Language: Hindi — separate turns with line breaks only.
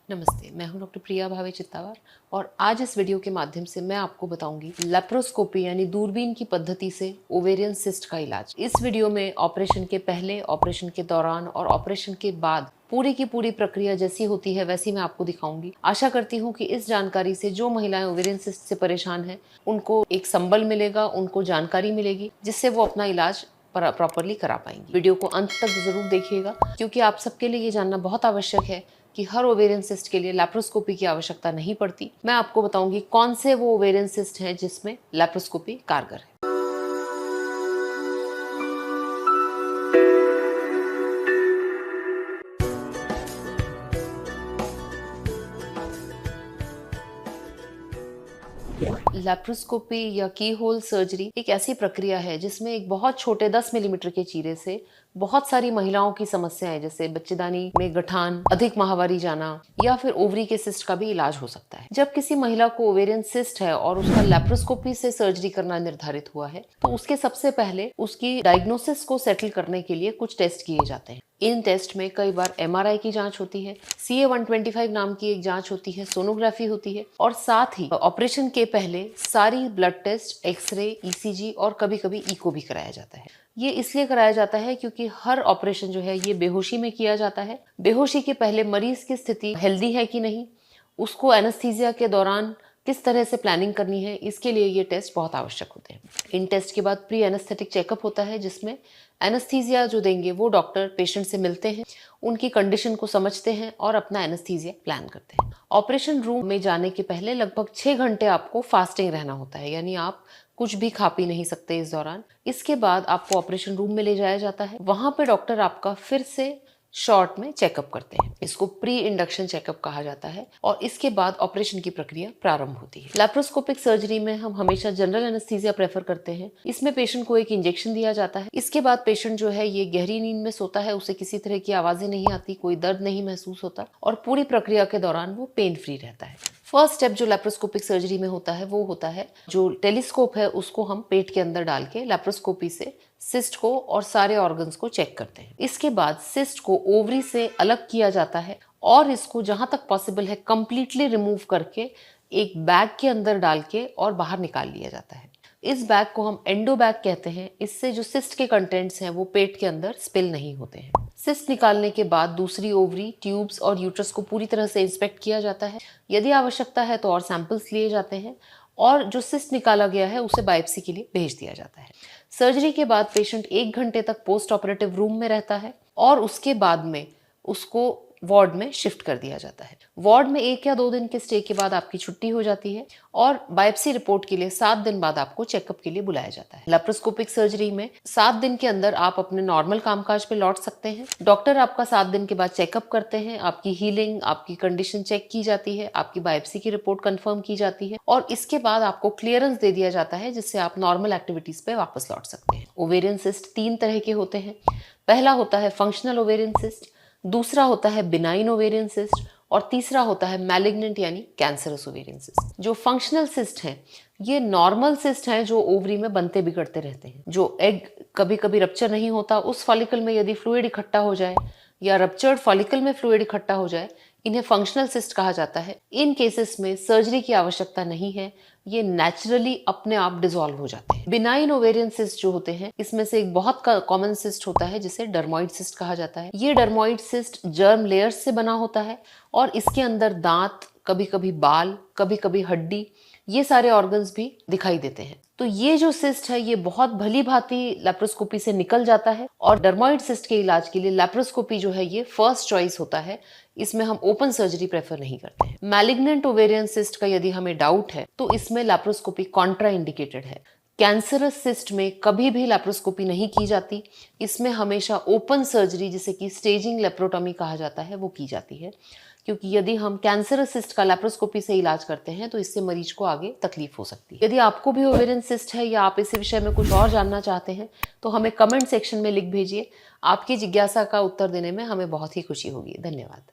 नमस्ते, मैं हूं डॉक्टर प्रिया भावे चित्तावर और आज इस वीडियो के माध्यम से मैं आपको बताऊंगी लेप्रोस्कोपी यानी दूरबीन की पद्धति से ओवेरियन सिस्ट का इलाज। इस वीडियो में ऑपरेशन के पहले, ऑपरेशन के दौरान और ऑपरेशन के बाद पूरी की पूरी प्रक्रिया जैसी होती है वैसी मैं आपको दिखाऊंगी। आशा करती हूँ कि इस जानकारी से जो महिलाएं ओवेरियन सिस्ट से परेशान हैं उनको एक संबल मिलेगा, उनको जानकारी मिलेगी जिससे वो अपना इलाज प्रॉपरली करा पाएंगी। वीडियो को अंत तक जरूर देखिएगा क्योंकि आप सबके लिए ये जानना बहुत आवश्यक है कि हर ओवेरियन सिस्ट के लिए लैप्रोस्कोपी की आवश्यकता नहीं पड़ती। मैं आपको बताऊंगी कौन से वो ओवेरियन सिस्ट हैं जिसमें लैप्रोस्कोपी कारगर है। लैप्रोस्कोपी या की होल सर्जरी एक ऐसी प्रक्रिया है जिसमें एक बहुत छोटे 10 मिलीमीटर के चीरे से बहुत सारी महिलाओं की समस्याएं जैसे बच्चेदानी में गठान, अधिक माहवारी जाना या फिर ओवरी के सिस्ट का भी इलाज हो सकता है। जब किसी महिला को ओवेरियन सिस्ट है और उसका लैप्रोस्कोपी से सर्जरी करना निर्धारित हुआ है तो उसके सबसे पहले उसकी डायग्नोसिस को सेटल करने के लिए कुछ टेस्ट किए जाते हैं। इन टेस्ट में कई बार MRI की जांच होती है, CA-125 नाम की एक जांच होती है, सोनोग्राफी होती है और साथ ही ऑपरेशन के पहले सारी ब्लड टेस्ट, एक्सरे, ECG और कभी कभी इको भी कराया जाता है। ये इसलिए कराया जाता है क्योंकि हर ऑपरेशन जो है ये बेहोशी में किया जाता है। बेहोशी के पहले मरीज की स्थिति हेल्दी है कि नहीं, उसको एनेस्थीसिया के दौरान किस तरह से प्लानिंग करनी है, इसके लिए ये टेस्ट बहुत आवश्यक होते हैं। इन टेस्ट के बाद प्री एनेस्थेटिक चेकअप होता है जिसमें एनेस्थीसिया जो देंगे वो डॉक्टर पेशेंट से मिलते हैं, उनकी कंडीशन को समझते हैं और अपना एनेस्थीसिया प्लान करते हैं। ऑपरेशन रूम में जाने के पहले लगभग 6 घंटे आपको फास्टिंग रहना होता है, यानी आप कुछ भी खा पी नहीं सकते इस दौरान। इसके बाद आपको ऑपरेशन रूम में ले जाया जाता है। वहां पे डॉक्टर आपका फिर से शॉर्ट में चेकअप करते हैं। इसको प्री इंडक्शन चेकअप कहा जाता है और इसके बाद ऑपरेशन की प्रक्रिया प्रारंभ होती है। लैप्रोस्कोपिक सर्जरी में हम हमेशा जनरल एनेस्थीसिया प्रेफर करते हैं। इसमें पेशेंट को एक इंजेक्शन दिया जाता है। इसके बाद पेशेंट जो है ये गहरी नींद में सोता है, उसे किसी तरह की आवाजें नहीं आती, कोई दर्द नहीं महसूस होता और पूरी प्रक्रिया के दौरान वो पेन फ्री रहता है। फर्स्ट स्टेप जो लैप्रोस्कोपिक सर्जरी में होता है वो होता है जो टेलीस्कोप है उसको हम पेट के अंदर डाल के लैप्रोस्कोपी से सिस्ट को और सारे ऑर्गन्स को चेक करते हैं। इसके बाद सिस्ट को ओवरी से अलग किया जाता है और इसको जहां तक पॉसिबल है कंप्लीटली रिमूव करके एक बैग के अंदर डाल के और बाहर निकाल लिया जाता है। इस बैग को हम एंडो बैग कहते हैं। इससे जो सिस्ट के कंटेंट्स हैं वो पेट के अंदर स्पिल नहीं होते हैं। सिस्ट निकालने के बाद दूसरी ओवरी, ट्यूब्स और यूट्रस को पूरी तरह से इंस्पेक्ट किया जाता है। यदि आवश्यकता है तो और सैंपल्स लिए जाते हैं और जो सिस्ट निकाला गया है उसे बायोप्सी के लिए भेज दिया जाता है। सर्जरी के बाद पेशेंट 1 घंटे तक पोस्ट ऑपरेटिव रूम में रहता है और उसके बाद में उसको वार्ड में शिफ्ट कर दिया जाता है। वार्ड में 1 या 2 दिन के स्टे के बाद आपकी छुट्टी हो जाती है और बायोप्सी रिपोर्ट के लिए 7 दिन बाद आपको चेकअप के लिए बुलाया जाता है। लैप्रोस्कोपिक सर्जरी में 7 दिन के अंदर आप अपने नॉर्मल कामकाज पे लौट सकते हैं। डॉक्टर आपका 7 दिन के बाद चेकअप करते हैं, आपकी हीलिंग, आपकी कंडीशन चेक की जाती है, आपकी बायोप्सी की रिपोर्ट कंफर्म की जाती है और इसके बाद आपको क्लियरेंस दे दिया जाता है जिससे आप नॉर्मल एक्टिविटीज पे वापस लौट सकते हैं। ओवेरियन सिस्ट 3 तरह के होते हैं। पहला होता है फंक्शनल ओवेरियन सिस्ट, दूसरा होता है बिनाइन ओवेरियन सिस्ट और तीसरा होता है मैलिग्नेंट यानी कैंसरस ओवेरियन सिस्ट। जो फंक्शनल सिस्ट हैं ये नॉर्मल सिस्ट हैं जो ओवरी में बनते बिगड़ते रहते हैं। जो एग कभी कभी रप्चर नहीं होता, उस फॉलिकल में यदि फ्लूइड इकट्ठा हो जाए या रप्चर्ड फॉलिकल में फ्लूइड इकट्ठा हो जाए, इन्हें फंक्शनल सिस्ट कहा जाता है। इन केसेस में सर्जरी की आवश्यकता नहीं है, ये नेचुरली अपने आप डिसॉल्व हो जाते हैं। बिनाइन ओवेरियन सिस्ट जो होते हैं इसमें से एक बहुत कॉमन सिस्ट होता है जिसे डर्मोइड सिस्ट कहा जाता है। ये डर्मोइड सिस्ट जर्म लेयर्स से बना होता है और इसके अंदर दांत, कभी कभी बाल, कभी कभी हड्डी, ये सारे ऑर्गन्स भी दिखाई देते हैं। तो ये जो सिस्ट है ये बहुत भली भांति लैप्रोस्कोपी से निकल जाता है और डर्मोइड सिस्ट के इलाज के लिए लैप्रोस्कोपी जो है ये फर्स्ट चॉइस होता है। इसमें हम ओपन सर्जरी प्रेफर नहीं करते हैं। मैलिग्नेंट ओवेरियन सिस्ट का यदि हमें डाउट है तो इसमें लैप्रोस्कोपी कॉन्ट्रा इंडिकेटेड है। कैंसरस सिस्ट में कभी भी लैप्रोस्कोपी नहीं की जाती। इसमें हमेशा ओपन सर्जरी जिसे कि स्टेजिंग लेप्रोटॉमी कहा जाता है वो की जाती है, क्योंकि यदि हम कैंसरस सिस्ट का लैप्रोस्कोपी से इलाज करते हैं तो इससे मरीज को आगे तकलीफ हो सकती है। यदि आपको भी ओवेरियन सिस्ट है या आप इस विषय में कुछ और जानना चाहते हैं तो हमें कमेंट सेक्शन में लिख भेजिए। आपकी जिज्ञासा का उत्तर देने में हमें बहुत ही खुशी होगी। धन्यवाद।